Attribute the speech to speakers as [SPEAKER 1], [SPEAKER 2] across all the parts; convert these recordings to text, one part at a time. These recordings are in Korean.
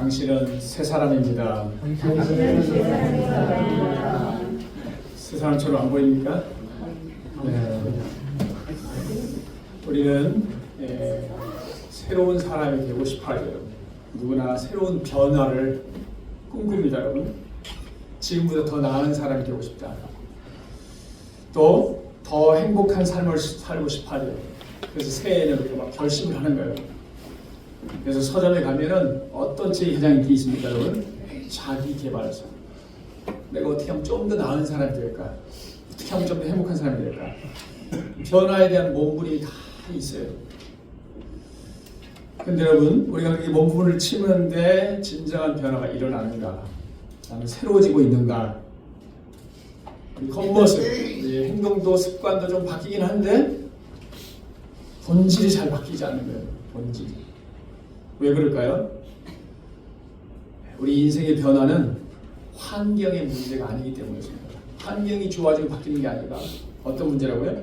[SPEAKER 1] 당신은 새 사람입니다. 새 사람처럼 안 보입니까? 네. 우리는 새로운 사람이 되고 싶어요. 누구나 새로운 변화를 꿈꿉니다, 여러분. 지금보다 더 나은 사람이 되고 싶다. 또 더 행복한 삶을 살고 싶어요. 그래서 새해에는 우리가 막 결심을 하는 거예요. 그래서 서점에 가면은 어떤 책이 가장 인기 있습니까, 여러분? 자기 개발서. 내가 어떻게 하면 좀 더 나은 사람이 될까? 어떻게 하면 좀 더 행복한 사람이 될까? 변화에 대한 몸부림이 다 있어요. 근데 여러분, 우리가 이 몸부림을 치는데 진정한 변화가 일어나는가? 나는 새로워지고 있는가? 겉모습, 행동도 습관도 좀 바뀌긴 한데 본질이 잘 바뀌지 않는 거예요. 본질이. 왜 그럴까요? 우리 인생의 변화는 환경의 문제가 아니기 때문이습니다. 환경이 좋아지고 바뀌는 게 아니라 어떤 문제라고요?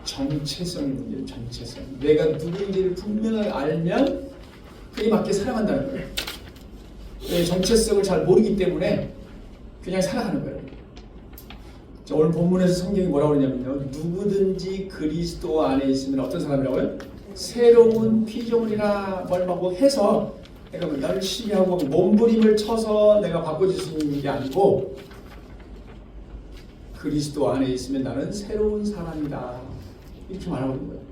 [SPEAKER 1] 정체성의 문제예요. 정체성. 내가 누구인지를 분명하게 알면 그에 맞게 살아간다는 거예요. 정체성을 잘 모르기 때문에 그냥 살아가는 거예요. 자, 오늘 본문에서 성경이 뭐라고 그러냐면요, 누구든지 그리스도 안에 있으면 어떤 사람이라고요? 새로운 피조물이라 뭐라고 해서 내가 열심히 하고 몸부림을 쳐서 내가 바꿔질 수 있는 게 아니고 그리스도 안에 있으면 나는 새로운 사람이다, 이렇게 말하고 있는 거예요.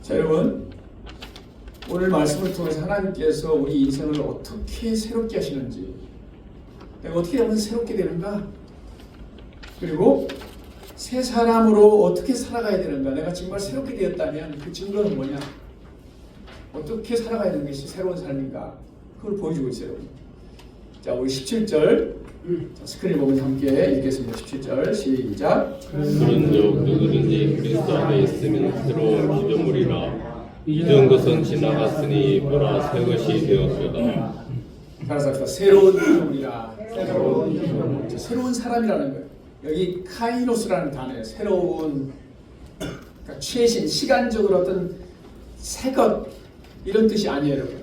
[SPEAKER 1] 자, 여러분, 오늘 말씀을 통해서 하나님께서 우리 인생을 어떻게 새롭게 하시는지, 내가 어떻게 하면 새롭게 되는가, 그리고 새 사람으로 어떻게 살아가야 되는가, 내가 정말 새롭게 되었다면 그 증거는 뭐냐, 어떻게 살아가야 되는 것이 새로운 삶인가, 그걸 보여주고 있어요. 자, 우리 17절 스크린 보면서 함께 읽겠습니다. 17절 시작.
[SPEAKER 2] 그런즉 누구든지 그리스도 안에 있으면 새로운 피조물이라 이전 것은 지나갔으니 보라 새 것이 되었도다.
[SPEAKER 1] 따라서 합시다. 새로운 피조물이라. 새로운 사람이라는 거예요. 여기 카이노스라는 단어예요. 새로운, 그러니까 최신, 시간적으로 어떤 새것, 이런 뜻이 아니에요, 여러분.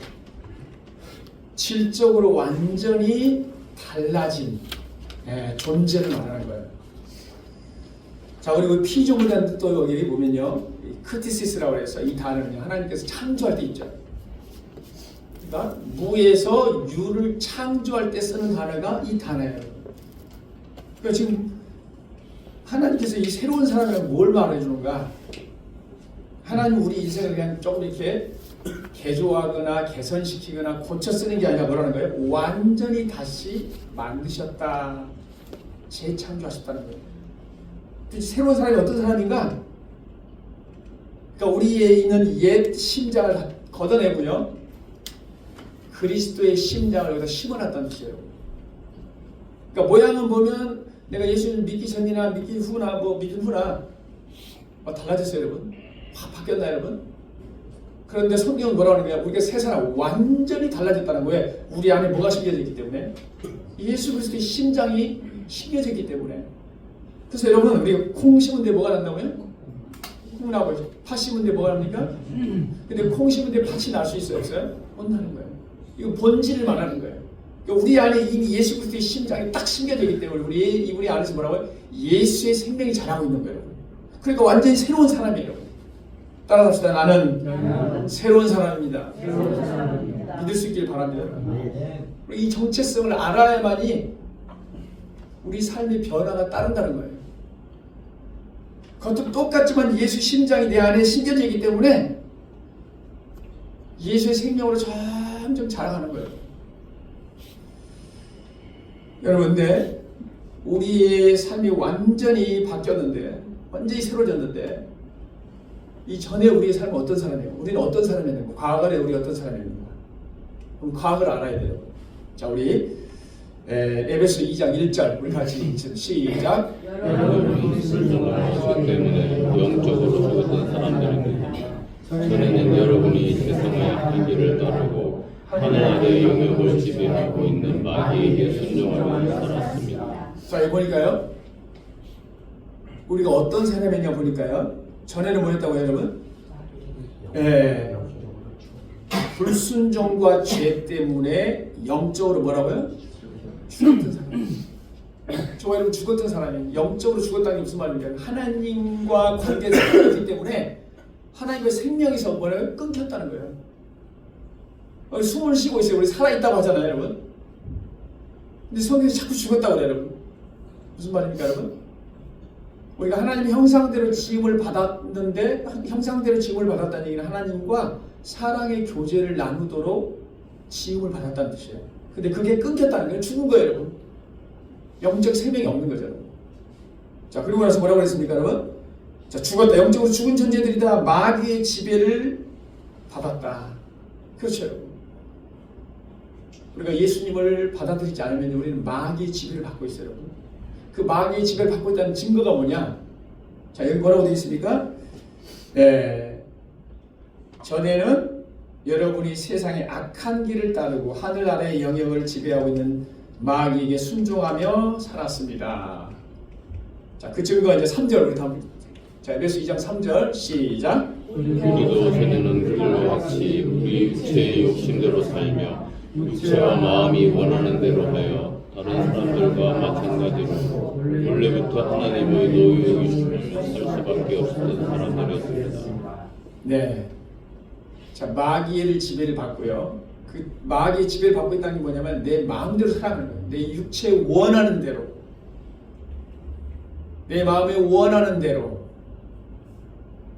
[SPEAKER 1] 질적으로 완전히 달라진 존재를 말하는 거예요. 자, 그리고 피조물이라는 뜻도 여기 보면요, 크티시스라고 해서 이 단어는요, 하나님께서 창조할 때 있죠. 그러니까 무에서 유를 창조할 때 쓰는 단어가 이 단어예요. 그러니까 지금 하나님께서 이 새로운 사람이라고 뭘 말해주는가? 하나님 우리 인생을 그냥 조금 이렇게 개조하거나 개선시키거나 고쳐 쓰는 게 아니라 뭐라는 거예요? 완전히 다시 만드셨다, 재창조하셨다는 거예요. 새로운 사람이 어떤 사람인가? 그러니까 우리에 있는 옛 심장을 걷어내고요, 그리스도의 심장을 여기다 심어놨다는 뜻이에요. 그러니까 모양은 보면 내가 예수를 믿기 전이나 믿기 후나 믿은 후나 달라졌어요, 여러분. 확 바뀌었나요, 여러분? 그런데 성경은 뭐라고 하는 거야? 우리가 새 사람 완전히 달라졌다는 거예요. 우리 안에 뭐가 심겨져 있기 때문에? 예수 그리스도의 심장이 심겨져 있기 때문에. 그래서 여러분, 우리가 콩 심은 데 뭐가 난다고요? 콩 나고, 팥 심은 데 뭐가 납니까? 근데 콩 심은 데 팥이 날 수 있어요, 없어요? 못 나는 거예요. 이거 본질을 말하는 거예요. 그러니까 우리 안에 이미 예수 그리스도의 심장이 딱 심겨져 있기 때문에 우리 안에서 뭐라고요? 예수의 생명이 자라고 있는 거예요. 그러니까 완전히 새로운 사람이에요. 따라합시다. 나는 새로운 사람입니다. 믿을 수 있길 바랍니다. 이 정체성을 알아야만이 우리 삶의 변화가 따른다는 거예요. 그것도 똑같지만 예수 심장이 내 안에 심겨져 있기 때문에 예수의 생명으로 점점 자라가는 거예요. 여러분, 근데 우리의 삶이 완전히 바뀌었는데, 완전히 새로워졌는데, 이 전에 우리의 삶은 어떤 사람이에요? 우리는 어떤 사람이었는가? 과거에 우리가 어떤 사람이었는가? 그럼 과거를 알아야 돼요. 자, 우리 에베소 2장 1절 우리 같이 시작.
[SPEAKER 2] 여러분이 순종을 하시기 때문에 영적으로 죽었던 사람들입니다. 전에는 여러분이 세상의 행위를 따르고 하늘 아래 영역을 지배하고 있는 마귀에게 순종하며 살았습니다.
[SPEAKER 1] 자, 여기 보니까요, 우리가 어떤 사람이냐 보니까요, 전에는 뭐였다고요, 여러분? 불순종과 죄 때문에 영적으로 뭐라고요? 죽었던 사람. 저와 여러분 죽었던 사람이 영적으로 죽었다는 게 무슨 말입니까? 하나님과 관계가 끊겼기 때문에 하나님의 생명에서 뭐라고요? 끊겼다는 거예요. 숨을 쉬고 있어요. 우리 살아있다고 하잖아요, 여러분. 근데 성경에서 자꾸 죽었다고 그래요, 여러분. 무슨 말입니까, 여러분? 우리가 하나님의 형상대로 지음을 받았는데 형상대로 지음을 받았다는 얘기는 하나님과 사랑의 교제를 나누도록 지음을 받았다는 뜻이에요. 근데 그게 끊겼다는 거예요. 죽은 거예요, 여러분. 영적 생명이 없는 거죠, 여러분. 자, 그리고 나서 뭐라고 그랬습니까, 여러분? 자, 죽었다. 영적으로 죽은 존재들이 다 마귀의 지배를 받았다. 그렇죠, 여러분. 우리가 예수님을 받아들이지 않으면 우리는 마귀의 지배를 받고 있어요, 여러분. 그 마귀의 지배를 받고 있다는 증거가 뭐냐? 자, 여기 뭐라고 되어 있습니까? 네. 전에는 여러분이 세상의 악한 길을 따르고 하늘 아래의 영역을 지배하고 있는 마귀에게 순종하며 살았습니다. 자, 그 증거가 이제 3절 우리 다음. 자, 에베소 2장 3절 시작.
[SPEAKER 2] 우리도 전에는 그들과 같이 우리 육체의 욕심대로 살며 육체와 마음이 원하는 대로 하여 다른 사람들과 마찬가지로 원래부터 하나님의 노예에 계시며 살 수밖에 없었던 사람들이었습니다.
[SPEAKER 1] 네. 자, 마귀의 지배를 받고요. 그 마귀의 지배를 받고 있다는 게 뭐냐면 내 마음대로 살아가는 거예요. 내 육체에 원하는 대로, 내 마음에 원하는 대로.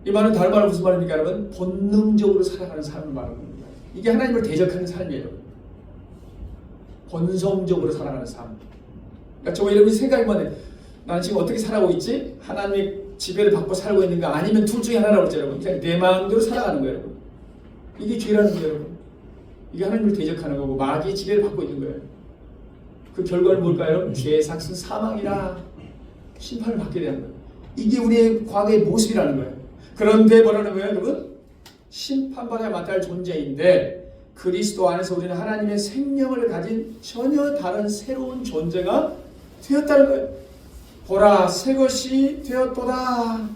[SPEAKER 1] 이 말은 다른 말은 무슨 말입니까, 여러분? 본능적으로 살아가는 삶을 말하는 겁니다. 이게 하나님을 대적하는 삶이에요. 본성적으로 살아가는 삶. 그러니까 저와 여러분이 생각해보면 나는 지금 어떻게 살아가고 있지? 하나님의 지배를 받고 살고 있는가? 아니면 둘 중에 하나라고 했죠, 여러분. 그냥 내 마음대로 살아가는 거예요, 여러분. 이게 죄라는 거예요, 여러분. 이게 하나님을 대적하는 거고 마귀의 지배를 받고 있는 거예요. 그 결과는 뭘까요? 죄의 삭은 사망이라 심판을 받게 되는 거예요. 이게 우리의 과거의 모습이라는 거예요. 그런데 뭐라는 거예요, 여러분? 심판받아야 마땅할 존재인데 그리스도 안에서 우리는 하나님의 생명을 가진 전혀 다른 새로운 존재가 되었다는 거예요. 보라, 새 것이 되었도다.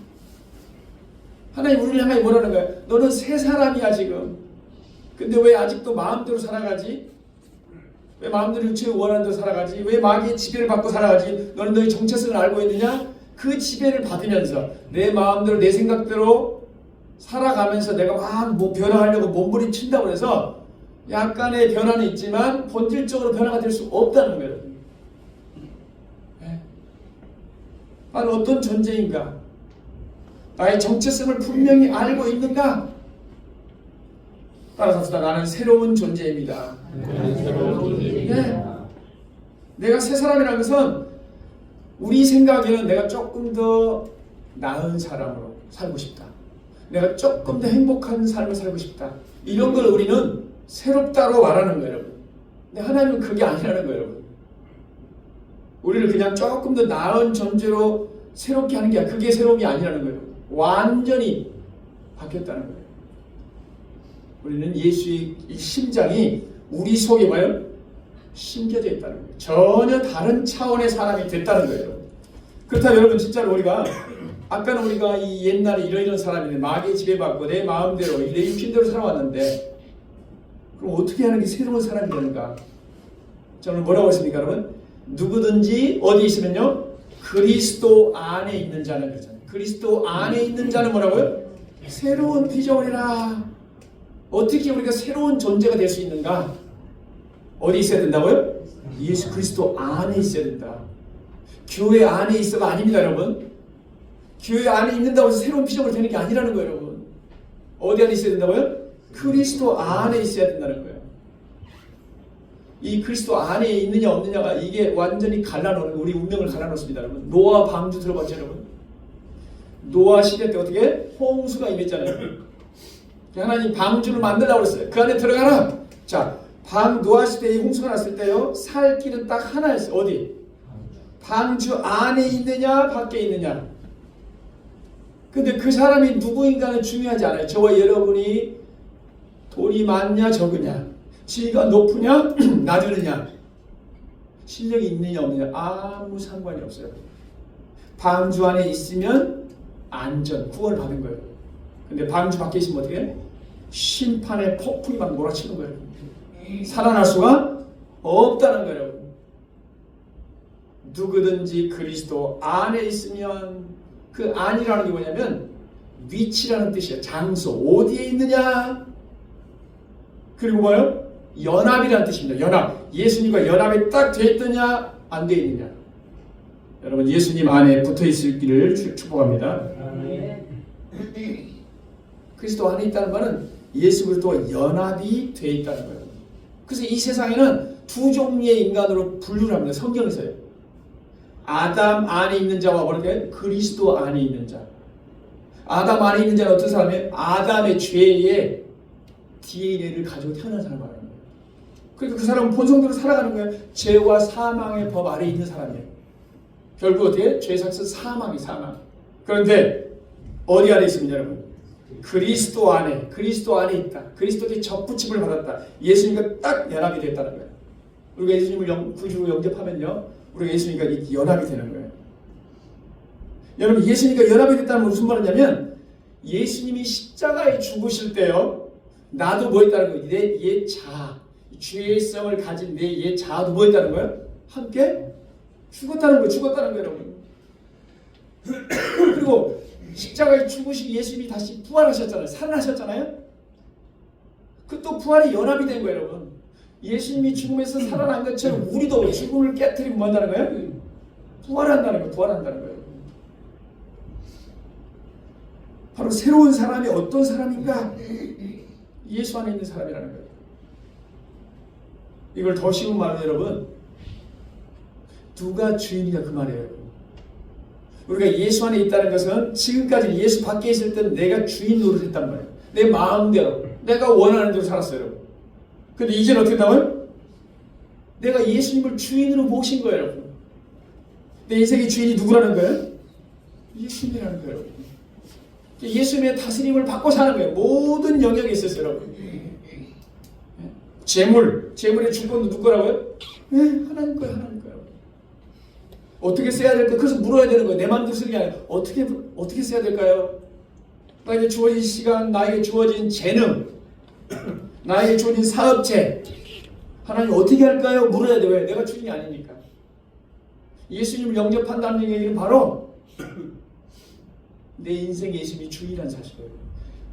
[SPEAKER 1] 하나님 우리를 향해 뭐라는 거예요? 너는 새 사람이야 지금. 근데 왜 아직도 마음대로 살아가지? 왜 마음대로 육체에 원하는 대로 살아가지? 왜 마귀의 지배를 받고 살아가지? 너는 너의 정체성을 알고 있느냐? 그 지배를 받으면서 내 마음대로 내 생각대로 살아가면서 내가 막 뭐 변화하려고 몸부림친다고 해서 약간의 변화는 있지만 본질적으로 변화가 될 수 없다는 거예요. 네. 나는 어떤 존재인가? 나의 정체성을 분명히 알고 있는가? 따라서 나는 새로운 존재입니다. 네. 내가 새 사람이라는 것은 우리 생각에는 내가 조금 더 나은 사람으로 살고 싶다. 내가 조금 더 행복한 삶을 살고 싶다. 이런 걸 우리는 새롭다고 말하는 거예요, 여러분. 근데 하나님은 그게 아니라는 거예요, 여러분. 우리를 그냥 조금 더 나은 존재로 새롭게 하는 게 아니라 그게 새로움이 아니라는 거예요. 완전히 바뀌었다는 거예요. 우리는 예수의 이 심장이 우리 속에 뭐예요? 심겨져 있다는 거예요. 전혀 다른 차원의 사람이 됐다는 거예요. 그렇다면 여러분 진짜로 우리가 아까는 우리가 이 옛날에 이런 사람인데 마귀의 지배받고 내 마음대로 내 육신대로 살아왔는데 그럼 어떻게 하는 게 새로운 사람이 되는가? 저는 뭐라고 했습니까, 여러분? 누구든지 어디 있으면요? 그리스도 안에 있는 자는 그러잖아요. 그리스도 안에 있는 자는 뭐라고요? 새로운 피조물이라. 어떻게 우리가 새로운 존재가 될 수 있는가? 어디 있어야 된다고요? 예수 그리스도 안에 있어야 된다. 교회 안에 있어가 아닙니다, 여러분. 교회 안에 있는다고 해서 새로운 피조물이 되는 게 아니라는 거예요, 여러분. 어디 안에 있어야 된다고요? 그리스도 안에 있어야 된다는 거예요. 이 그리스도 안에 있느냐 없느냐가 이게 완전히 갈라놓는 우리 운명을 갈라놓습니다, 여러분. 노아 방주 들어봤죠, 여러분? 노아 시대 때 어떻게 홍수가 임했잖아요. 하나님 방주를 만들라고 그랬어요. 그 안에 들어가라. 자, 노아 시대에 홍수가 났을 때요, 살 길은 딱 하나였어요. 어디? 방주 안에 있느냐 밖에 있느냐. 근데 그 사람이 누구인가는 중요하지 않아요. 저와 여러분이 돈이 많냐 적으냐, 지위가 높으냐 낮으느냐, 실력이 있느냐 없느냐 아무 상관이 없어요. 방주 안에 있으면 안전, 구원을 받은 거예요. 근데 방주 밖에 있으면 어떻게 해? 심판의 폭풍이 막 몰아치는 거예요. 살아날 수가 없다는 거예요. 누구든지 그리스도 안에 있으면, 그 안이라는 게 뭐냐면 위치라는 뜻이에요. 장소, 어디에 있느냐. 그리고 뭐예요? 연합이라는 뜻입니다. 연합. 예수님과 연합이 딱 돼 있느냐 안 돼 있느냐. 여러분 예수님 안에 붙어 있기를 축복합니다. 그리스도 안에 있다는 말은 예수 그리스도와 연합이 돼 있다는 거예요. 그래서 이 세상에는 두 종류의 인간으로 분류를 합니다. 성경에서요. 아담 안에 있는 자와 뭐랄까요? 그리스도 안에 있는 자. 아담 안에 있는 자는 어떤 사람이에요? 아담의 죄의 DNA를 가지고 태어난 사람을 말하는 거예요. 그러니까 그 사람은 본성대로 살아가는 거예요. 죄와 사망의 법 아래에 있는 사람이에요. 결국 어떻게? 죄 삭은 사망이 사망. 그런데 어디 안에 있습니다, 여러분? 그리스도 안에 있다. 그리스도께 접붙임을 받았다. 예수님과 딱 연합이 됐다는 거예요. 우리가 예수님을 구주로 영접하면요, 우리가 예수님과 연합이 되는 거예요. 여러분 예수님과 연합이 됐다는 건 무슨 말이냐면, 예수님이 십자가에 죽으실 때요, 나도 뭐 했다는 거예요? 내 옛 자아, 죄성을 가진 내 옛 자아도 뭐 했다는 거예요? 함께 죽었다는 거예요, 여러분. 그리고 십자가에 죽으신 예수님이 다시 부활하셨잖아요. 살아나셨잖아요. 그 또 부활이 연합이 된 거예요, 여러분. 예수님이 죽음에서 살아난 것처럼 우리도 죽음을 깨트리고 뭐 한다는 거예요? 부활한다는 거예요. 바로 새로운 사람이 어떤 사람인가? 예수 안에 있는 사람이라는 거예요. 이걸 더 쉬운 말로 여러분, 누가 주인이냐 그 말이에요, 여러분. 우리가 예수 안에 있다는 것은 지금까지 예수 밖에 있을 때는 내가 주인 노릇을 했단 말이에요. 내 마음대로, 내가 원하는 대로 살았어요, 여러분. 근데 이제는 어떻게 나와요? 내가 예수님을 주인으로 모신 거예요, 여러분. 내 인생의 주인이 누구라는 거예요? 예수님이라는 거예요, 여러분. 예수님의 다스림을 받고 사는 거예요. 모든 영역에 있었어요, 여러분. 재물의 주권도 누구 거라고요? 네, 하나님 거예요. 어떻게 써야 될까? 그래서 물어야 되는 거예요. 내 마음대로 쓰는 게 아니라 어떻게 써야 될까요? 나에게 주어진 시간, 나에게 주어진 재능, 나에게 주어진 사업체, 하나님 어떻게 할까요? 물어야 돼요. 왜? 내가 주인이 아니니까. 예수님을 영접한다는 얘기는 바로 내 인생 예수님이 주인이라는 사실이에요.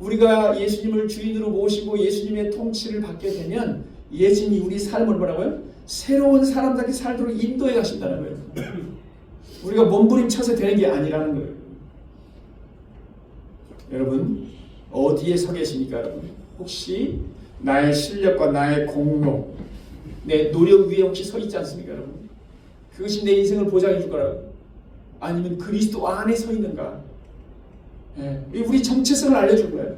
[SPEAKER 1] 우리가 예수님을 주인으로 모시고 예수님의 통치를 받게 되면 예수님이 우리 삶을 뭐라고요? 새로운 사람답게 살도록 인도해 가신다는 거예요. 우리가 몸부림쳐서 되는 게 아니라는 거예요. 여러분 어디에 서 계십니까, 여러분? 혹시 나의 실력과 나의 공로, 내 노력 위에 혹시 서 있지 않습니까, 여러분? 그것이 내 인생을 보장해 줄 거라고? 아니면 그리스도 안에 서 있는가? 우리 정체성을 알려줄 거예요.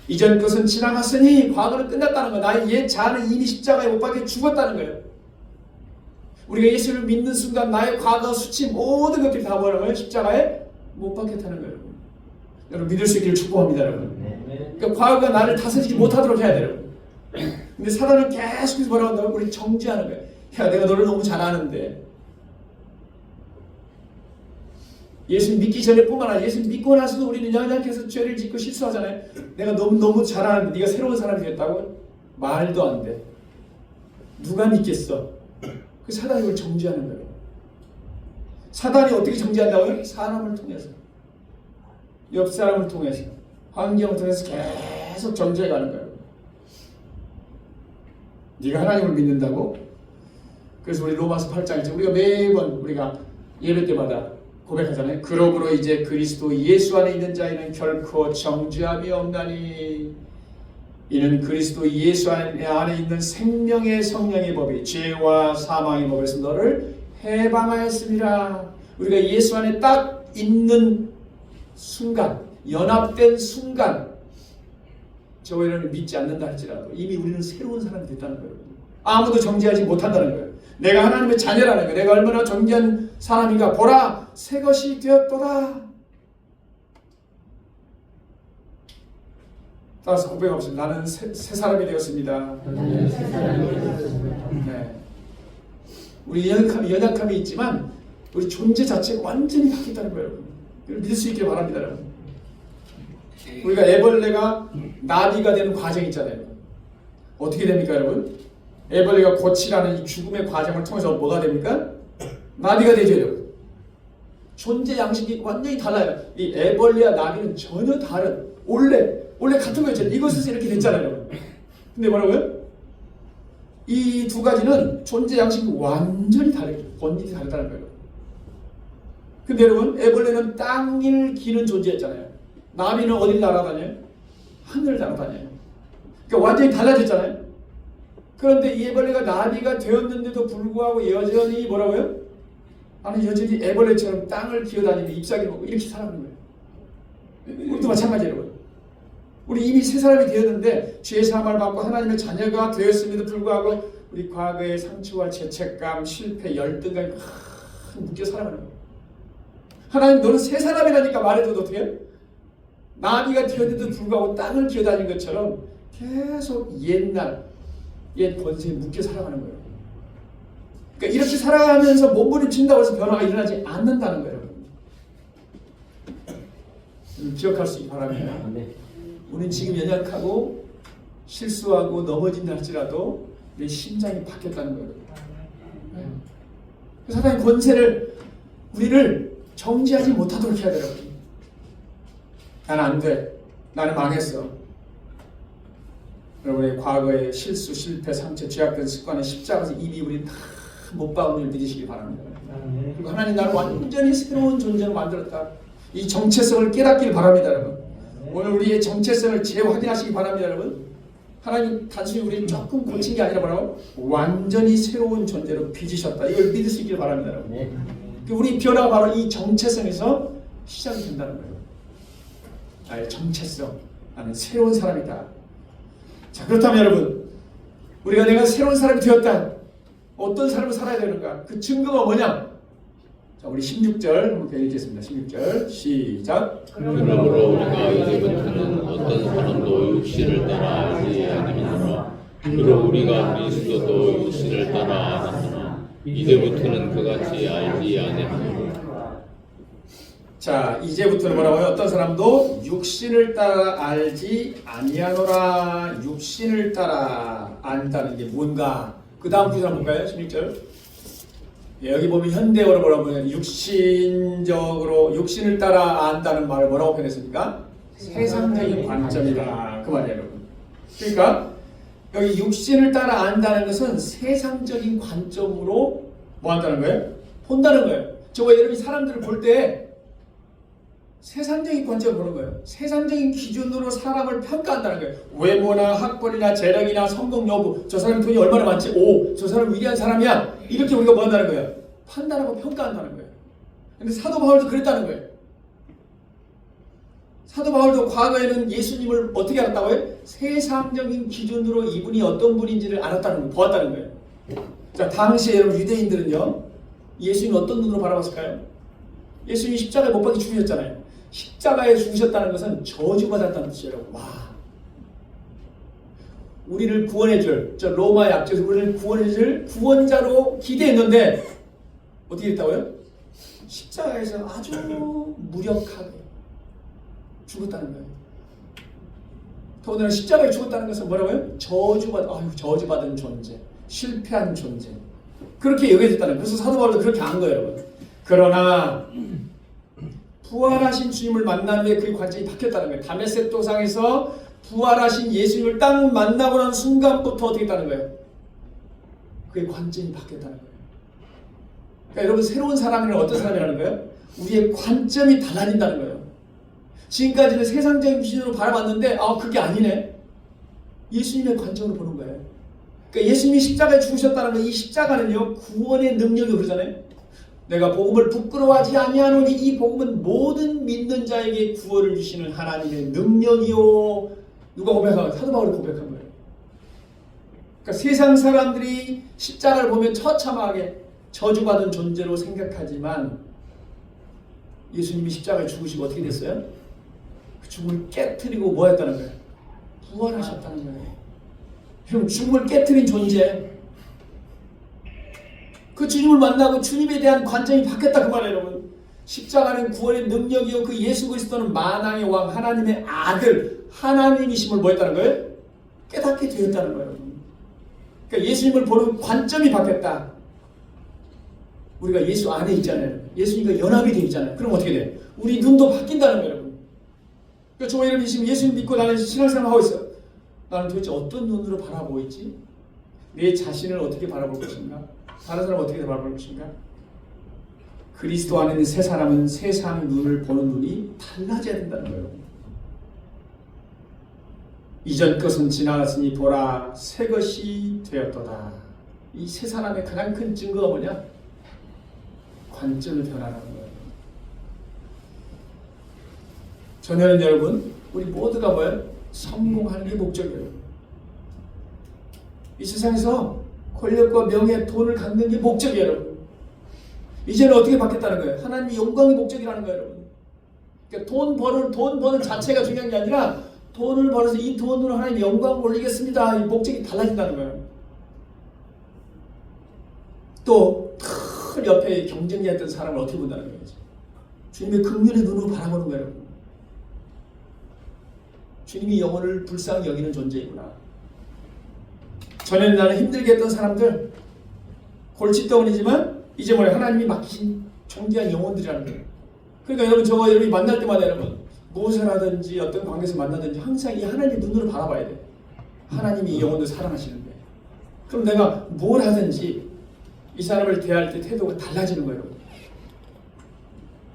[SPEAKER 1] 이전 것은 지나갔으니 과거는 끝났다는 거예요. 나의 옛 자아는 이미 십자가에 못 박혀 죽었다는 거예요. 우리가 예수를 믿는 순간 나의 과거, 수치, 모든 것들이 다 뭐라고요? 십자가에 못 박혔다는 거예요. 여러분 믿을 수 있기를 축복합니다, 여러분. 그러니까 과거가 나를 다스리지 못하도록 해야 돼요. 근데 사단은 계속해서 뭐라고 한다고? 우리 정지하는 거예요. 야, 내가 너를 너무 잘 아는데. 예수 믿기 전에 뿐만 아니라 예수 믿고 나서도 우리는 연약해서 죄를 짓고 실수하잖아요. 내가 너무 잘 아는데 네가 새로운 사람이 됐다고? 말도 안 돼. 누가 믿겠어? 그 사단이 그걸 정지하는 거예요. 사단이 어떻게 정지한다고요? 사람을 통해서, 옆 사람을 통해서, 환경을 통해서 계속 정지해 가는 거예요. 네가 하나님을 믿는다고? 그래서 우리 로마서 8장이죠. 우리가 매번 우리가 예배 때마다 고백하잖아요. 그러므로 이제 그리스도 예수 안에 있는 자에는 결코 정죄함이 없나니 이는 그리스도 예수 안에 있는 생명의 성령의 법이 죄와 사망의 법에서 너를 해방하였습니다. 우리가 예수 안에 딱 있는 순간, 연합된 순간, 저희는 믿지 않는다 할지라도 이미 우리는 새로운 사람이 됐다는 거예요. 아무도 정죄하지 못한다는 거예요. 내가 하나님의 자녀라는 거예요. 내가 얼마나 정죄한 사람인가. 보라, 새 것이 되었도다. 따라서 고백합시다. 나는 새 사람이 되었습니다. 네. 우리 연약함이 있지만 우리 존재 자체가 완전히 바뀌었다는 거예요. 여러분. 믿을 수 있기를 바랍니다, 여러분. 우리가 애벌레가 나비가 되는 과정이 있잖아요. 어떻게 됩니까, 여러분? 애벌레가 고치라는 이 죽음의 과정을 통해서 뭐가 됩니까? 나비가 되죠, 여러분. 존재 양식이 완전히 달라요. 이 애벌레와 나비는 전혀 다른, 원래 같은 거였죠. 이것에서 이렇게 됐잖아요, 여러분. 근데 뭐라고요? 이 두 가지는 존재 양식이 완전히 다르죠. 본질이 다르다는 거예요. 근데 여러분, 애벌레는 땅을 기는 존재였잖아요. 나비는 어딜 날아다녀요? 하늘을 날아다녀요. 그러니까 완전히 달라졌잖아요. 그런데 이 애벌레가 나비가 되었는데도 불구하고 여전히 뭐라고요? 나는 여전히 애벌레처럼 땅을 기어다니는 잎사귀를 먹고 이렇게 살아가는 거예요. 우리도 마찬가지예요, 여러분. 우리 이미 새 사람이 되었는데 죄의 사함을 받고 하나님의 자녀가 되었음에도 불구하고 우리 과거의 상처와 죄책감, 실패, 열등감이 묶여 살아가는 거예요. 하나님, 너는 새 사람이라니까 말해도 어떻게 해요? 나비가 되었는데도 불구하고 땅을 기어다니는 것처럼 계속 옛 권세에 묶여 살아가는 거예요. 그러니까 이렇게 살아가면서 몸부림친다고 해서 변화가 일어나지 않는다는 거예요. 기억할 수 있기 바랍니다. 우리는 지금 연약하고 실수하고 넘어진다 할지라도 내 심장이 바뀌었다는 거예요. 사단의 권세를 우리를 정지하지 못하도록 해야 돼요. 나는 안 돼. 나는 망했어. 여러분의 과거의 실수, 실패, 상처, 죄악된 습관의 십자가에서 이미 우리 다 못 박은 줄 믿으시기 바랍니다. 그리고 하나님 나를 완전히 새로운 존재로 만들었다. 이 정체성을 깨닫길 바랍니다, 여러분. 오늘 우리의 정체성을 재확인하시기 바랍니다, 여러분. 하나님 단순히 우리를 조금 고친 게 아니라 뭐라고? 완전히 새로운 존재로 빚으셨다. 이걸 믿을 수 있길 바랍니다, 여러분. 우리 변화가 바로 이 정체성에서 시작이 된다는 거예요. 나의 정체성, 나는 새로운 사람이다. 자, 그렇다면 여러분, 내가 새로운 사람이 되었다. 어떤 삶을 살아야 되는가? 그 증거가 뭐냐? 자, 우리 16절 한번 읽겠습니다. 16절 시작.
[SPEAKER 2] 그러므로 우리가 이제부터는 어떤 사람도 육신을 따라 알지 아니하노라. 그러 우리가 그리스도도 육신을 따라 알았으나 이제부터는 그같이 알지 아니하노라.
[SPEAKER 1] 자, 이제부터는 뭐라고요? 어떤 사람도 육신을 따라 알지 아니하노라. 육신을 따라 안다는 게 뭔가? 그 다음 구절 한번 볼까요? 16절. 여기 보면 현대어로 뭐라고 하냐면 육신을 따라 안다는 말을 뭐라고 표현했습니까? 세상적인 관점이다. 그 말이에요, 여러분. 그러니까 여기 육신을 따라 안다는 것은 세상적인 관점으로 뭐 한다는 거예요? 본다는 거예요. 저거 여러분이 사람들을 볼 때 세상적인 관점을 보는 거예요. 세상적인 기준으로 사람을 평가한다는 거예요. 외모나 학벌이나 재력이나 성공 여부, 저 사람이 돈이 얼마나 많지? 오, 저 사람 위대한 사람이야. 이렇게 우리가 뭐 한다는 거예요? 판단하고 평가한다는 거예요. 근데 사도 바울도 그랬다는 거예요. 사도 바울도 과거에는 예수님을 어떻게 알았다고요? 세상적인 기준으로 이분이 어떤 분인지를 알았다는 거예요. 보았다는 거예요. 자, 당시에 여러분 유대인들은요, 예수님을 어떤 눈으로 바라봤을까요? 예수님이 십자가에 못 박혀 죽으셨잖아요. 십자가에 죽으셨다는 것은 저주받았다는 뜻이에요. 와, 우리를 구원해줄, 저 로마의 앞쪽에서 우리를 구원해줄 구원자로 기대했는데 어떻게 됐다고요? 십자가에서 아주 무력하게 죽었다는 거예요. 더군다나 십자가에 죽었다는 것은 뭐라고요? 저주받은 존재, 실패한 존재, 그렇게 여겨졌다는 거예요. 그래서 사도 바울도 그렇게 안 거예요, 여러분. 그러나 부활하신 주님을 만난 후에 그 관점이 바뀌었다는 거예요. 다메섹 도상에서 부활하신 예수님을 딱 만나고 난 순간부터 어떻게 했다는 거예요? 그의 관점이 바뀌었다는 거예요. 그러니까 여러분, 새로운 사람이란 어떤 사람이라는 거예요? 우리의 관점이 달라진다는 거예요. 지금까지는 세상적인 기준으로 바라봤는데 그게 아니네. 예수님의 관점으로 보는 거예요. 그러니까 예수님이 십자가에 죽으셨다는 거, 이 십자가는요 구원의 능력이 그러잖아요. 내가 복음을 부끄러워하지 아니하노니 이 복음은 모든 믿는 자에게 구원을 주시는 하나님의 능력이요. 누가 고백한 거예요? 사도 바울이 고백한 거예요. 그러니까 세상 사람들이 십자가를 보면 처참하게 저주받은 존재로 생각하지만 예수님이 십자가에 죽으시고 어떻게 됐어요? 그 죽음을 깨트리고 뭐 했다는 거예요? 부활하셨다는 거예요. 그럼 죽음을 깨트린 존재, 그 주님을 만나고 주님에 대한 관점이 바뀌었다 그 말이에요, 여러분. 십자가는 구원의 능력이요 그 예수 그리스도는 만왕의 왕 하나님의 아들 하나님이심을 뭐 했다는 거예요? 깨닫게 되었다는 거예요. 그러니까 예수님을 보는 관점이 바뀌었다. 우리가 예수 안에 있잖아요. 예수님과 연합이 되어 있잖아요. 그럼 어떻게 돼? 우리 눈도 바뀐다는 거예요. 여러분. 그러니까 저 여러분이 지금 예수님 믿고 나는 신앙생활 하고 있어. 나는 도대체 어떤 눈으로 바라보고 있지? 내 자신을 어떻게 바라볼 것인가? 다른 사람을 어떻게 바라볼 것인가? 그리스도 안에 있는 새 사람은 세상 눈을 보는 눈이 달라져야 된다는 거예요. 이전 것은 지나갔으니 보라 새 것이 되었도다. 이 새 사람의 가장 큰 증거가 뭐냐? 관점을 변화하는 거예요. 저는 여러분 우리 모두가 뭐예요? 성공하는 게 목적이에요. 이 세상에서 권력과 명예, 돈을 갖는 게 목적이에요. 여러분. 이제는 어떻게 바뀌었다는 거예요? 하나님의 영광이 목적이라는 거예요. 여러분. 그러니까 돈 버는 자체가 중요한 게 아니라 돈을 벌어서 이 돈으로 하나님의 영광을 올리겠습니다. 이 목적이 달라진다는 거예요. 또 큰 옆에 경쟁자였던 사람을 어떻게 본다는 거예요? 주님의 긍휼의 눈으로 바라보는 거예요. 주님이 영혼을 불쌍히 여기는 존재이구나. 전에는 나는 힘들게 했던 사람들 골칫덩어리지만 이제 뭐래 하나님이 맡기신 존귀한 영혼들이라는 거예요. 그러니까 여러분 저와 여러분이 만날 때마다 여러분 무엇을 하든지 어떤 관계에서 만나든지 항상 이 하나님의 눈으로 바라봐야 돼. 하나님이 이 영혼들 사랑하시는데 그럼 내가 뭘 하든지 이 사람을 대할 때 태도가 달라지는 거예요.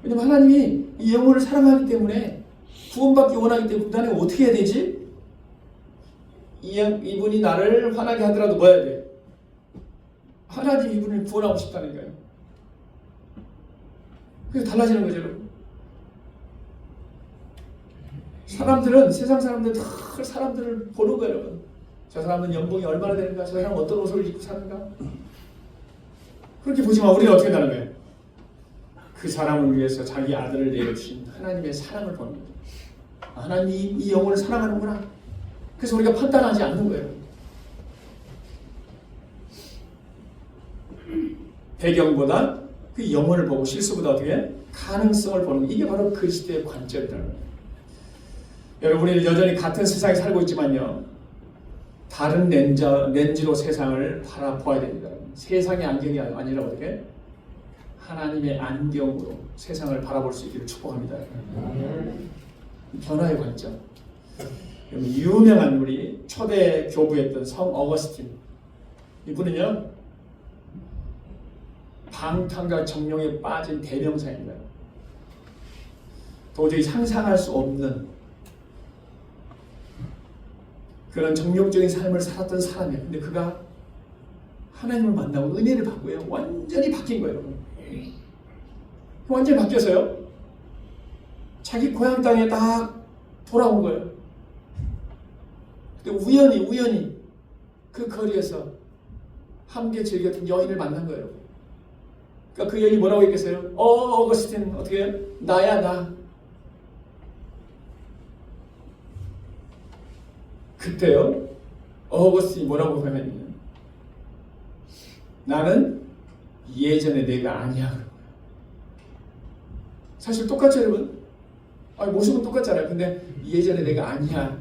[SPEAKER 1] 왜냐면 하나님이 이 영혼을 사랑하기 때문에 구원받기 원하기 때문에 나는 어떻게 해야 되지? 이분이 나를 화나게 하더라도 뭐 해야 돼? 하나님 이분을 구원하고 싶다는 거예요. 그래서 달라지는 거죠. 여러분. 사람들은 세상 사람들 다 사람들을 보는 거예요. 여러분. 저 사람은 연봉이 얼마나 되는가? 저 사람은 어떤 옷을 입고 사는가? 그렇게 보지만 우리는 어떻게 다는 거예요? 그 사람을 위해서 자기 아들을 내려주신 하나님의 사랑을 보는 거예요. 하나님이 이 영혼을 사랑하는구나. 그래서 우리가 판단하지 않는 거예요. 배경보다 그 영혼을 보고 실수보다 어떻게 가능성을 보는 이게 바로 그리스도의 관점이라는 거예요. 여러분 우리는 여전히 같은 세상에 살고 있지만요. 다른 렌즈로 세상을 바라봐야 됩니다. 세상의 안경이 아니라 어떻게? 하나님의 안경으로 세상을 바라볼 수 있기를 축복합니다. 변화의 관점. 유명한 우리 초대 교부였던 성 어거스틴. 이분은요. 방탕과 정욕에 빠진 대명사입니다. 도저히 상상할 수 없는 그런 정욕적인 삶을 살았던 사람이에요. 근데 그가 하나님을 만나고 은혜를 받고요. 완전히 바뀐 거예요. 여러분. 완전히 바뀌어서요. 자기 고향 땅에 딱 돌아온 거예요. 근데 우연히 그 거리에서 함께 즐겼던 여인을 만난 거예요. 그러니까 그 여인이 뭐라고 했겠어요? 어거스틴 어떻게 해요? 나야 나. 그때요. 어거스틴이 뭐라고 하냐면 나는 예전에 내가 아니야. 사실 똑같죠 여러분? 모습은 똑같잖아요. 근데 예전에 내가 아니야.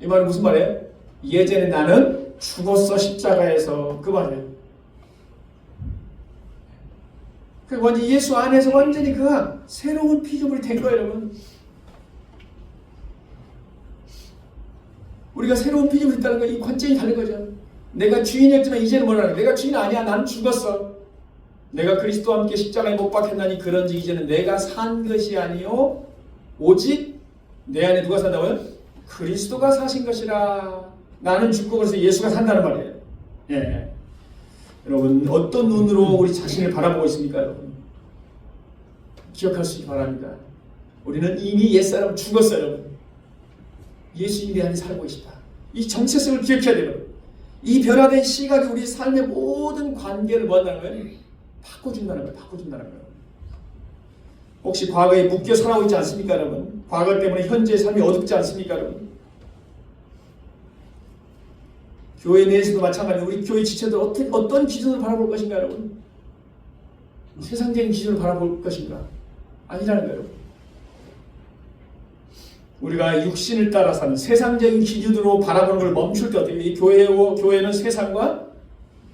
[SPEAKER 1] 이 말은 무슨 말이에요? 예전에 나는 죽었어 십자가에서 그 말이에요. 완전히 예수 안에서 완전히 그가 새로운 피조물이 된 거예요 여러분. 우리가 새로운 피조물이 있다는 거 이 관점이 다른 거죠. 내가 주인이었지만 이제는 뭐라는 거야? 내가 주인 아니야. 나는 죽었어. 내가 그리스도와 함께 십자가에 못 박혔나니 그런지 이제는 내가 산 것이 아니요 오직 내 안에 누가 산다고요? 그리스도가 사신 것이라. 나는 죽고 그래서 예수가 산다는 말이에요. 예. 여러분 어떤 눈으로 우리 자신을 바라보고 있습니까? 여러분 기억할 수 있기 바랍니다. 우리는 이미 옛사람 죽었어요. 여러분. 예수님 내 안에 살고 계시다. 이 정체성을 기억해야 돼요. 이 변화된 시각이 우리 삶의 모든 관계를 뭐 한다는 거예요? 바꿔준다는 거예요. 바꿔준다는 거예요. 혹시 과거에 묶여 살아오고 있지 않습니까 여러분? 과거 때문에 현재의 삶이 어둡지 않습니까 여러분? 교회 내에서도 마찬가지로 우리 교회 지체들 어떤 기준으로 바라볼 것인가 여러분? 세상적인 기준으로 바라볼 것인가? 아니라는 거예요. 우리가 육신을 따라 사는 세상적인 기준으로 바라보는 걸 멈출 때 어떻게 이 교회는 세상과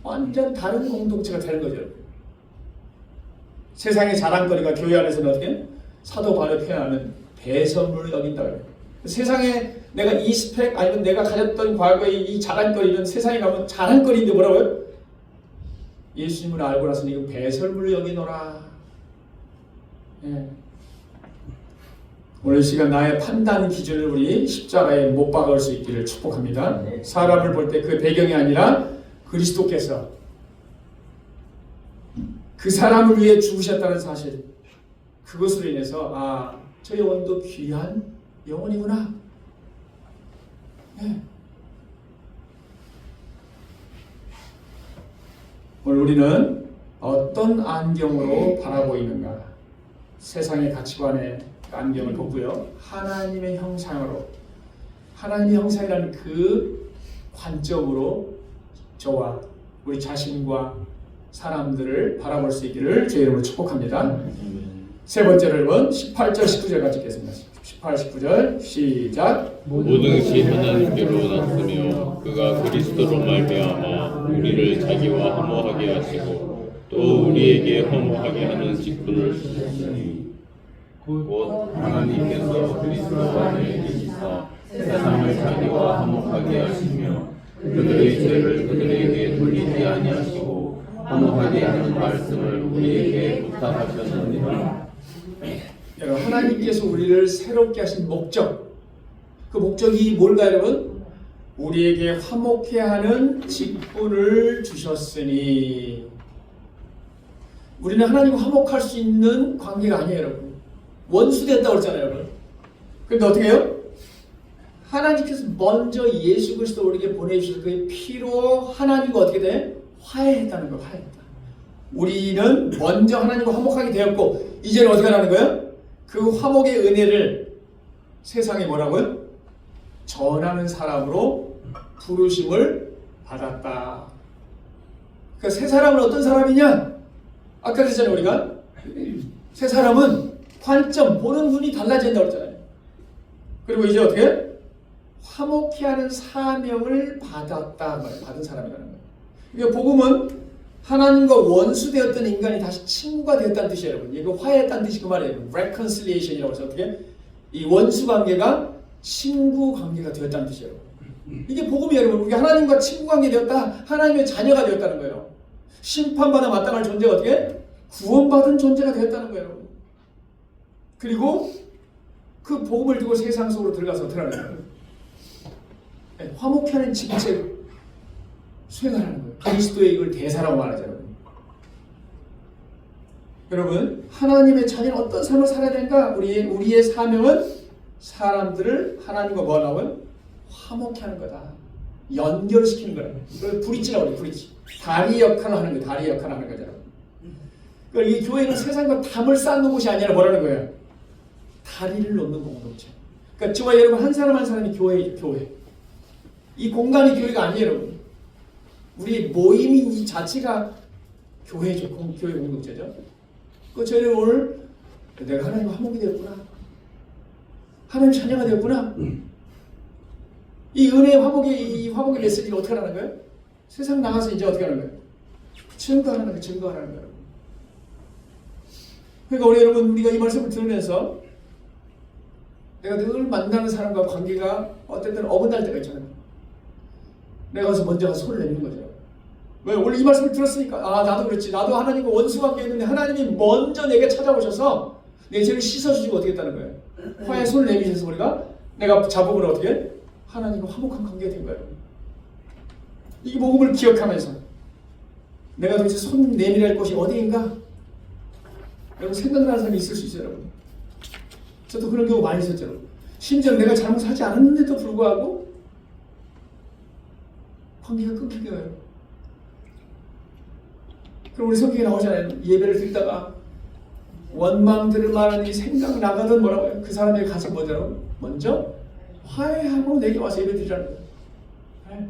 [SPEAKER 1] 완전 다른 공동체가 되는 거죠. 세상의 자랑거리가 교회 안에서는 어떻게 사도 바울이 표현하는 배설물을 여긴다 그래요. 세상에 내가 이 스펙 아니면 내가 가졌던 과거의 이 자랑거리는 세상에 가면 자랑거리인데 뭐라고요? 예수님을 알고 나서는 이거 배설물을 여기노라. 예. 오늘 시간 나의 판단 기준을 우리 십자가에 못 박을 수 있기를 축복합니다. 사람을 볼 때 그 배경이 아니라 그리스도께서 그 사람을 위해 죽으셨다는 사실, 그것으로 인해서 저 영혼도 귀한 영혼이구나. 네. 오늘 우리는 어떤 안경으로 바라보이는가? 세상의 가치관의 안경을 벗고요, 하나님의 형상으로, 하나님의 형상이라는 그 관점으로 저와 우리 자신과 사람들을 바라볼 수 있기를 주의 이름으로 축복합니다. 세 번째로 여러분 18절 19절 같이 읽겠습니다. 18, 19절 시작.
[SPEAKER 2] 모든 것이 하나님께로 났으며 그가 그리스도로 말미암아 우리를 자기와 화목하게 하시고 또 우리에게 화목하게 하는 직분을 주셨으니 곧 하나님께서 그리스도 안에 계시사 세상을 자기와 화목하게 하시며 그들의 죄를 그들에게 돌리지 아니하시고 화목하게 하는 말씀을 우리에게 부탁하셨느니라.
[SPEAKER 1] 여러분, 하나님께서 우리를 새롭게 하신 목적, 그 목적이 뭘까요, 여러분? 우리에게 화목해 하는 직분을 주셨으니. 우리는 하나님과 화목할 수 있는 관계가 아니에요, 여러분. 원수 됐다고 그랬잖아요, 여러분. 그런데 어떻게 해요? 하나님께서 먼저 예수 그리스도 우리에게 보내주셔서 그의 피로 하나님과 어떻게 돼? 화해했다는 거예요. 화해했다. 우리는 먼저 하나님과 화목하게 되었고 이제는 어떻게 하라는 거예요? 그 화목의 은혜를 세상에 뭐라고요? 전하는 사람으로 부르심을 받았다. 그러니까 새 사람은 어떤 사람이냐? 아까 그랬잖아요, 우리가. 새 사람은 관점, 보는 눈이 달라진다고 그랬잖아요. 그리고 이제 어떻게? 화목케 하는 사명을 받았다. 받은 사람이라는 거예요. 그러니까 복음은 하나님과 원수되었던 인간이 다시 친구가 되었다는 뜻이에요, 여러분. 이거 화해했다는 뜻이 그 말이에요. reconciliation이라고 해서 어떻게? 이 원수 관계가 친구 관계가 되었다는 뜻이에요. 이게 복음이에요, 여러분. 우리가 하나님과 친구 관계 되었다. 하나님의 자녀가 되었다는 거예요. 심판받아 마땅할 존재가 어떻게? 구원받은 존재가 되었다는 거예요, 여러분. 그리고 그 복음을 두고 세상 속으로 들어가서 어떻게 하는 거예요? 네, 화목케 하는 직책을 수행하라는 거예요. 그리스도의 이걸 대사라고 말하잖아요. 여러분, 하나님의 자녀는 어떤 삶을 살아야 되는가? 우리의 사명은 사람들을 하나님과 뭐 하라고요? 화목케 하는 거다. 연결시키는 거다. 이걸 브릿지라고 해요. 브릿지. 다리 역할을 하는 거예요. 다리 역할을 하는 거잖아요. 그러니까 이 교회는 세상과 담을 쌓는 곳이 아니라 뭐라는 거예요? 다리를 놓는 공동체. 그러니까 정말 여러분 한 사람 한 사람이 교회예요. 교회. 이 공간이 교회가 아니에요, 여러분. 우리 모임이 이 자체가 교회죠. 교회 공동체죠. 그 저희는 오늘 내가 하나님 화목이 되었구나. 하나님 자녀가 되었구나. 이 은혜의 이 화목의 메시지를 어떻게 하는 거예요? 세상 나가서 이제 어떻게 하는 거예요? 증거하는 거예요. 증거하는 거예요. 그러니까 우리 여러분, 우리가 이 말씀을 들으면서 내가 늘 만나는 사람과 관계가 어떤 때는 어긋날 때가 있잖아요. 내가 가서 먼저 가서 손을 내미는 거죠. 왜? 원래 이 말씀을 들었으니까 나도 그렇지. 나도 하나님과 원수 관계에 있는데 하나님이 먼저 내게 찾아오셔서 내 죄를 씻어주시고 어떻게 했다는 거예요? 화에 손을 내미셔서 우리가 내가 자복을 어떻게 해? 하나님과 화목한 관계가 된 거예요. 이 복음을 기억하면서 내가 도대체 손 내밀어야 할 곳이 어디인가? 여러분 생각나는 사람이 있을 수 있어요, 여러분. 저도 그런 경우 많이 있었죠. 심지어 내가 잘못하지 않았는데도 불구하고 관계가 끊기게 가요. 그럼 우리 성경에 나오잖아요. 예배를 드리다가 원망들을 말하니 생각나거든 뭐라고 해요? 그 사람에게 가서 뭐더라고? 먼저 화해하고 내게 와서 예배 드리라는 거예요. 네.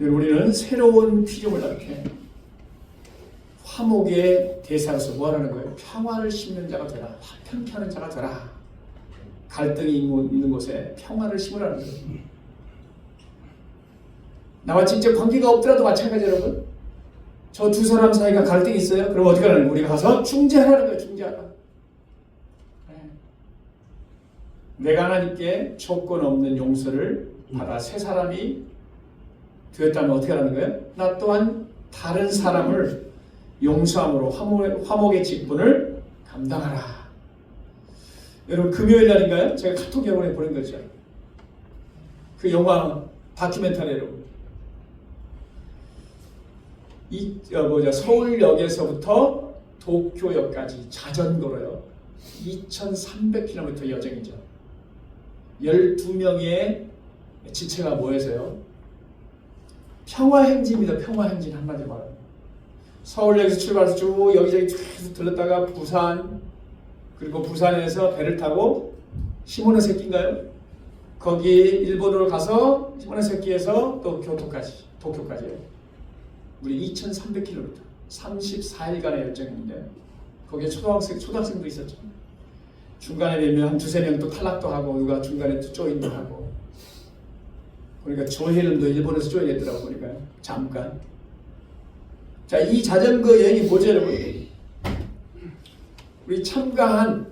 [SPEAKER 1] 우리는 새로운 피조물 같게 화목의 대사로서 뭐 하라는 거예요? 평화를 심는 자가 되라. 화평케 하는 자가 되라. 갈등이 있는 곳에 평화를 심으라는 거예요. 나와 직접 관계가 없더라도 마찬가지 여러분. 저 두 사람 사이가 갈등이 있어요. 그럼 어떻게 하라는 거예요? 우리가 가서 중재하라는 거예요. 중재하라. 네. 내가 하나님께 조건 없는 용서를 받아 새 사람이 되었다면 어떻게 하라는 거예요? 나 또한 다른 사람을 용서함으로 화목의 직분을 감당하라. 여러분 금요일 날인가요? 제가 카톡 여러분에 보낸 거죠. 그 영화 다큐멘터리 여러분. 서울역에서부터 도쿄역까지 자전거로요. 2,300km 여정이죠. 12명의 지체가 모여서요. 평화행진입니다. 평화행진 한마디로 말하면. 서울역에서 출발해서 쭉 여기저기 쭉 들렀다가 부산, 그리고 부산에서 배를 타고 시모노세키인가요? 거기 일본으로 가서 시모노세키에서 또 도쿄까지예요. 우리 2,300km, 34일간의 여정인데 거기에 초등학생도 있었죠. 중간에 되면 한 두세 명 또 탈락도 하고 누가 중간에 또 조인도 하고. 그러니까 조혜련도 일본에서 조인했더라고 보니까 잠깐. 자, 이 자전거 여행이 뭐죠 여러분? 우리 참가자들은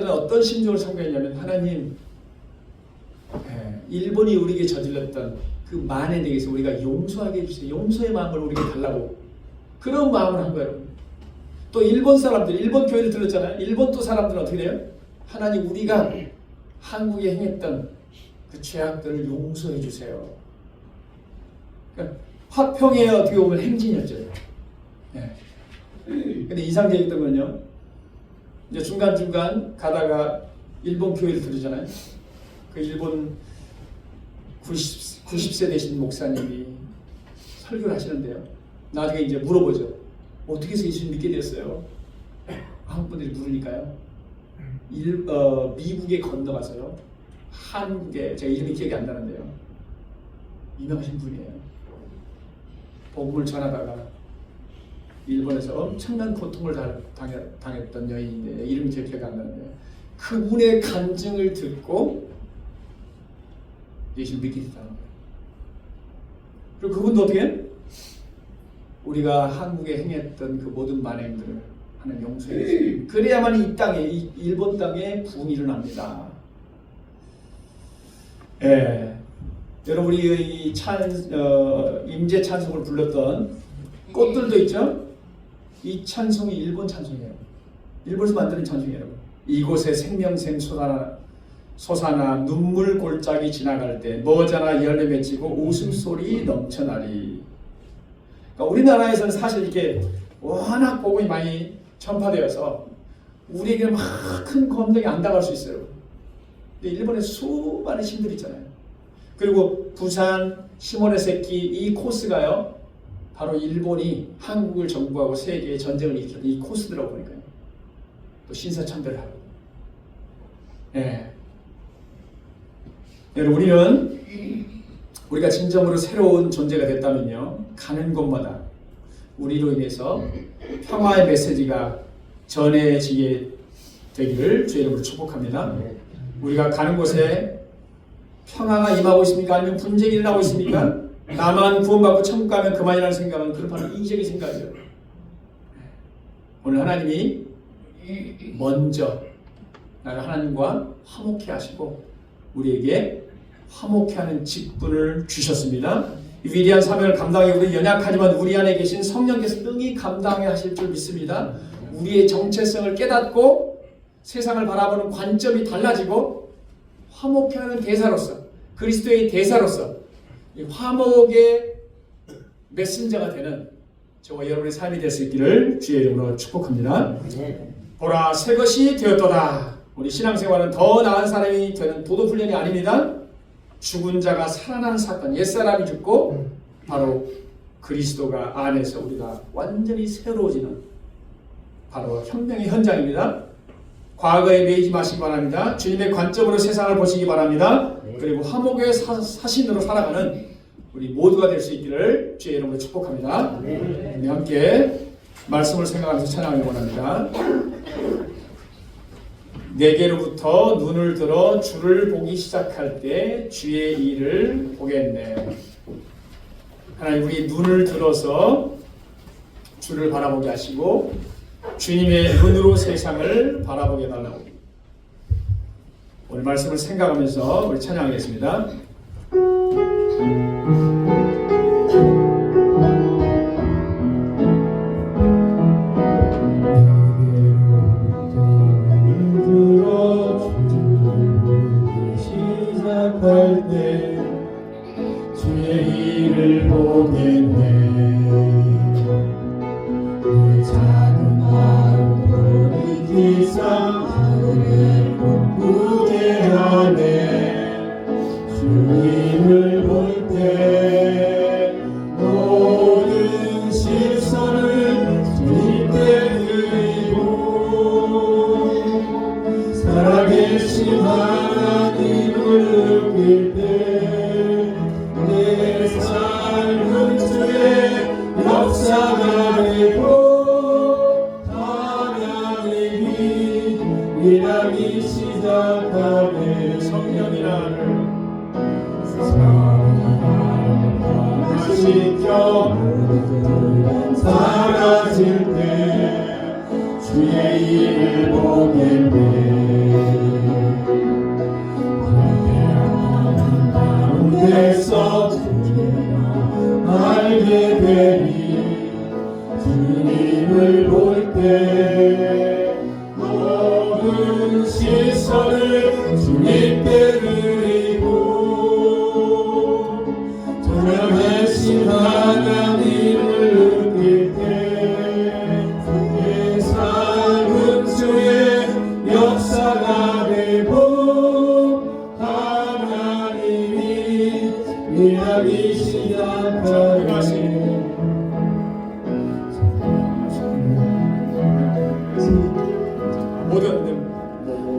[SPEAKER 1] 어떤 심정을 참가했냐면 하나님, 일본이 우리에게 저질렀던 그 만에 대해서 우리가 용서하게 해주세요. 용서의 마음을 우리에게 달라고. 그런 마음을 한 거예요. 또 일본 사람들, 일본 교회를 들었잖아요. 일본 또 사람들은 어떻게 돼요? 하나님, 우리가 한국에 행했던 그 죄악들을 용서해 주세요. 그러니까 화평의 어떻게 보면 행진이었죠. 근데 인상적이었던 건요. 이제 중간중간 가다가 일본 교회를 들으잖아요. 그 일본 90세 되신 목사님이 설교를 하시는데요. 나중에 이제 물어보죠. 어떻게 해서 예수님 믿게 되었어요? 한국 분들이 물으니까요. 미국에 건너가서요. 한국에, 제가 이름이 기억이 안 나는데요. 유명하신 분이에요. 복음을 전하다가 일본에서 엄청난 고통을 당했던 여인인데 이름이 제 기억이 안 나는데 그분의 간증을 듣고 예수를 믿게 됐다는 거예요. 그리고 그분도 어떻게 해요? 우리가 한국에 행했던 그 모든 만행들을 하는 용서해 주세요. 그래야만 이 땅에, 이 일본 땅에 부흥이 일어납니다. 여러분이 이 임재 찬송을 불렀던 꽃들도 있죠? 이 찬송이 일본 찬송이에요. 일본에서 만드는 찬송이에요. 이곳에 생명샘 솟아나 눈물 골짜기 지나갈 때 머자나 열매 맺히고 웃음소리 넘쳐나리. 그러니까 우리나라에서는 사실 이게 워낙 복음이 많이 전파되어서 우리에게 막 큰 검정이 안 당할 수 있어요. 근데 일본에 수많은 신들이 있잖아요. 그리고 부산, 시모노세키 이 코스가요. 바로 일본이 한국을 정부하고 세계에 전쟁을 일으켰던 이 코스더라고 보니까요. 또 신사참배를 하고. 여러분, 우리가 진정으로 새로운 존재가 됐다면요. 가는 곳마다 우리로 인해서 평화의 메시지가 전해지게 되기를 주의 이름으로 축복합니다. 우리가 가는 곳에 평화가 임하고 있습니까? 아니면 분쟁이 일어나고 있습니까? 나만 구원받고 천국 가면 그만이라는 생각은 그런 이기적인 생각이죠. 오늘 하나님이 먼저 나를 하나님과 화목해 하시고 우리에게 화목해 하는 직분을 주셨습니다. 이 위대한 사명을 감당하기 우리 연약하지만 우리 안에 계신 성령께서 능히 감당해 하실 줄 믿습니다. 우리의 정체성을 깨닫고 세상을 바라보는 관점이 달라지고 화목해 하는 대사로서 그리스도의 대사로서 이 화목의 메신저가 되는 저와 여러분의 삶이 될 수 있기를 주의 이름으로 축복합니다. 보라 새 것이 되었도다. 우리 신앙생활은 더 나은 사람이 되는 도덕훈련이 아닙니다. 죽은 자가 살아나는 사건, 옛사람이 죽고 바로 그리스도가 안에서 우리가 완전히 새로워지는 바로 혁명의 현장입니다. 과거에 매이지 마시기 바랍니다. 주님의 관점으로 세상을 보시기 바랍니다. 그리고 화목의 사신으로 살아가는 우리 모두가 될 수 있기를 주의 이름으로 축복합니다. 우리 함께 말씀을 생각하면서 찬양하기 원합니다. 내게로부터 눈을 들어 주를 보기 시작할 때 주의 일을 보겠네. 하나님, 우리 눈을 들어서 주를 바라보게 하시고 주님의 눈으로 세상을 바라보게 달라고. 오늘 말씀을 생각하면서 우리 찬양하겠습니다.
[SPEAKER 3] 시작할 때 주의 일을 보겠네. 내 작은 마음으로 느끼사 하늘을 꿈꾸게 하네. 주님을 볼 때 모든 실선을 주님께 드리고 살아계신 하나님을 느낄 때 내 삶은 주의 역사가 되고 하나님이 일하기 시작하네. 성령이 나를 시켜 사라질 때 주의 일을 보겠네. 가운데서 알게 되니 주님을 볼 때 모든 시선을 주님께 드리고 전능하신 하나님을 느낄 때 내 삶은 주의 역사가 되고 하나님이 일하기 시작하네.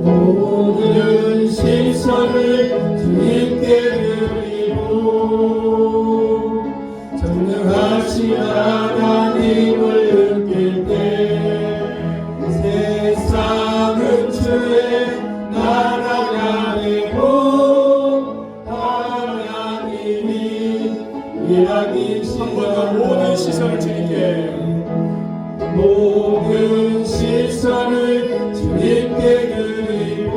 [SPEAKER 3] 모든 시선을 주님께 드리고 전능하신 하나님을 느낄 때 세상은 주의 나라가 되고 하나님이 일하기 시작하네.
[SPEAKER 1] 모든 시선을 주님께,
[SPEAKER 3] 모든 시선을 주님께 드리고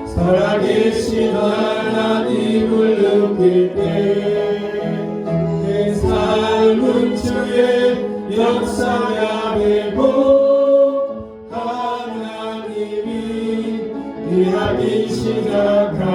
[SPEAKER 3] 살아계신 하나님을 느낄 때 내 삶은 주의 역사가 되고 하나님이 일하기 시작하네.